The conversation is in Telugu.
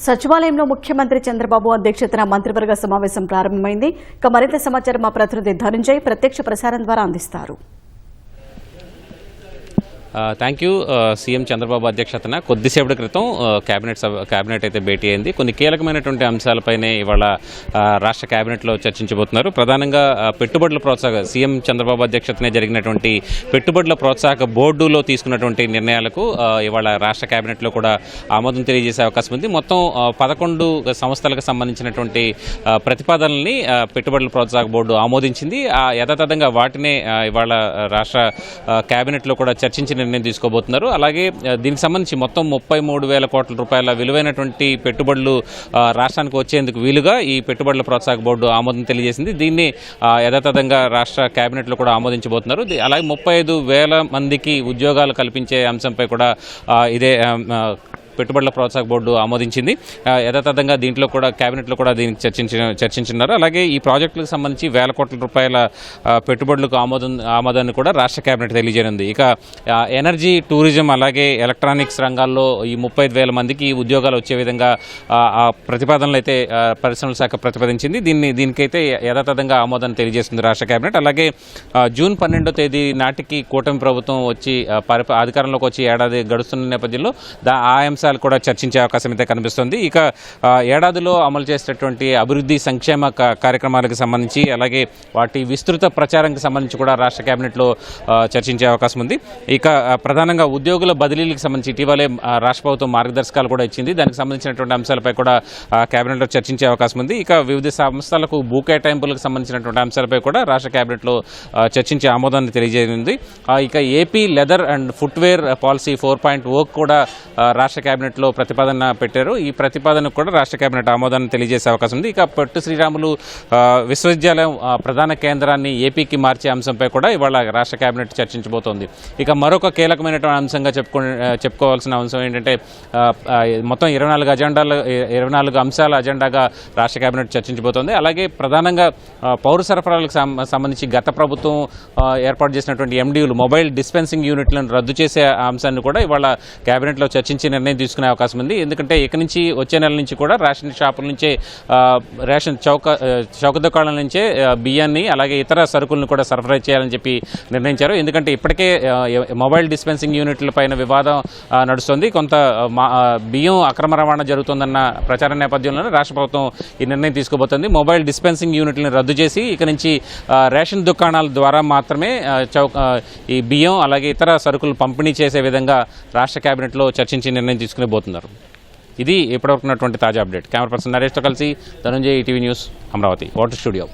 సచివాలయంలో ముఖ్యమంత్రి చంద్రబాబు అధ్యక్షతన మంత్రివర్గ సమావేశం ప్రారంభమైంది. మరింత సమాచారం మా ప్రతినిధి ధనుంజయ్ ప్రత్యక్ష ప్రసారం ద్వారా అందిస్తారు. Thank you. సీఎం చంద్రబాబు అధ్యక్షతన కొద్దిసేపటి క్రితం కేబినెట్ అయితే భేటీ అయింది. కొన్ని కీలకమైనటువంటి అంశాలపైనే ఇవాళ రాష్ట్ర కేబినెట్లో చర్చించబోతున్నారు. ప్రధానంగా పెట్టుబడుల ప్రోత్సాహక సీఎం చంద్రబాబు అధ్యక్షతనే జరిగినటువంటి పెట్టుబడుల ప్రోత్సాహక బోర్డులో తీసుకున్నటువంటి నిర్ణయాలకు ఇవాళ రాష్ట్ర కేబినెట్లో కూడా ఆమోదం తెలియజేసే అవకాశం ఉంది. మొత్తం 11 సంస్థలకు సంబంధించినటువంటి ప్రతిపాదనల్ని పెట్టుబడుల ప్రోత్సాహక బోర్డు ఆమోదించింది. యథాతథంగా వాటినే ఇవాళ రాష్ట్ర కేబినెట్లో కూడా చర్చించిన నిర్ణయం తీసుకోబోతున్నారు. అలాగే దీనికి సంబంధించి మొత్తం 33,000 కోట్ల రూపాయల విలువైనటువంటి పెట్టుబడులు రాష్ట్రానికి వచ్చేందుకు వీలుగా ఈ పెట్టుబడుల ప్రోత్సాహక బోర్డు ఆమోదం తెలియజేసింది. దీన్ని యథాతథంగా రాష్ట్ర కేబినెట్లో కూడా ఆమోదించబోతున్నారు. అలాగే 35,000 మందికి ఉద్యోగాలు కల్పించే అంశంపై కూడా ఇదే పెట్టుబడుల ప్రోత్సాహక బోర్డు ఆమోదించింది. యథాతథంగా దీంట్లో కూడా కేబినెట్లో కూడా దీనికి చర్చించున్నారు. అలాగే ఈ ప్రాజెక్టులకు సంబంధించి 1,000 కోట్ల రూపాయల పెట్టుబడులకు ఆమోదాన్ని కూడా రాష్ట్ర కేబినెట్ తెలియజేయనుంది. ఇక ఎనర్జీ, టూరిజం అలాగే ఎలక్ట్రానిక్స్ రంగాల్లో ఈ 35,000 మందికి ఉద్యోగాలు వచ్చే విధంగా ప్రతిపాదనలు అయితే పరిశ్రమల శాఖ ప్రతిపాదించింది. దీనికైతే యథాతథంగా ఆమోదాన్ని తెలియజేస్తుంది రాష్ట్ర కేబినెట్. అలాగే జూన్ 12వ తేదీ నాటికి కూటమి ప్రభుత్వం వచ్చి అధికారంలోకి వచ్చి ఏడాది గడుస్తున్న నేపథ్యంలో ఆ అంశాలు కూడా చర్చించే అవకాశం అయితే కనిపిస్తుంది. ఇక ఏడాదిలో అమలు చేసేటటువంటి అభివృద్ధి సంక్షేమ కార్యక్రమాలకు సంబంధించి అలాగే వాటి విస్తృత ప్రచారానికి సంబంధించి కూడా రాష్ట్ర కేబినెట్లో చర్చించే అవకాశం ఉంది. ఇక ప్రధానంగా ఉద్యోగుల బదిలీలకు సంబంధించి ఇటీవలే రాష్ట్ర ప్రభుత్వం మార్గదర్శకాలు కూడా ఇచ్చింది. దానికి సంబంధించినటువంటి అంశాలపై కూడా కేబినెట్లో చర్చించే అవకాశం ఉంది. ఇక వివిధ సంస్థలకు భూ కేటాయింపులకు సంబంధించినటువంటి అంశాలపై కూడా రాష్ట్ర కేబినెట్లో చర్చించే ఆమోదాన్ని తెలియజేయనుంది. ఇక AP leather and footwear policy 4.0 కూడా రాష్ట్ర కేబినెట్లో ప్రతిపాదన పెట్టారు. ఈ ప్రతిపాదనకు కూడా రాష్ట్ర కేబినెట్ ఆమోదాన్ని తెలియజేసే అవకాశం ఉంది. ఇక పొట్టి శ్రీరాములు విశ్వవిద్యాలయం ప్రధాన కేంద్రాన్ని ఏపీకి మార్చే అంశంపై కూడా ఇవాళ రాష్ట్ర కేబినెట్ చర్చించబోతోంది. ఇక మరొక కీలకమైనటువంటి అంశంగా చెప్పుకోవాల్సిన అంశం ఏంటంటే మొత్తం 24 అంశాల అజెండాగా రాష్ట్ర కేబినెట్ చర్చించబోతోంది. అలాగే ప్రధానంగా పౌర సరఫరాలకు సంబంధించి గత ప్రభుత్వం ఏర్పాటు చేసినటువంటి ఎండియూలు మొబైల్ డిస్పెన్సింగ్ యూనిట్లను రద్దు చేసే అంశాన్ని కూడా ఇవాళ కేబినెట్లో చర్చించి నిర్ణయం తీసుకునే అవకాశం ఉంది. ఎందుకంటే ఇక నుంచి వచ్చే నెల నుంచి కూడా రేషన్ షాపుల నుంచే రేషన్ చౌక దుకాణాల నుంచే బియ్యాన్ని అలాగే ఇతర సరుకులను కూడా సరఫరా చేయాలని చెప్పి నిర్ణయించారు. ఎందుకంటే ఇప్పటికే మొబైల్ డిస్పెన్సింగ్ యూనిట్ల పైన వివాదం నడుస్తుంది. కొంత బియ్యం అక్రమ రవాణా జరుగుతుందన్న ప్రచార నేపథ్యంలోనే రాష్ట్ర ప్రభుత్వం ఈ నిర్ణయం తీసుకోబోతోంది. మొబైల్ డిస్పెన్సింగ్ యూనిట్లను రద్దు చేసి ఇక నుంచి రేషన్ దుకాణాల ద్వారా మాత్రమే ఈ బియ్యం అలాగే ఇతర సరుకులు పంపిణీ చేసే విధంగా రాష్ట్ర కేబినెట్లో చర్చించి నిర్ణయం తీసుకుని పోతున్నారు. ఇది ఇప్పటివరకు ఉన్నటువంటి తాజా అప్డేట్. కెమెరా పర్సన్ నరేష్తో కలిసి Dhananjay, ETV news, Amaravati. Water studio.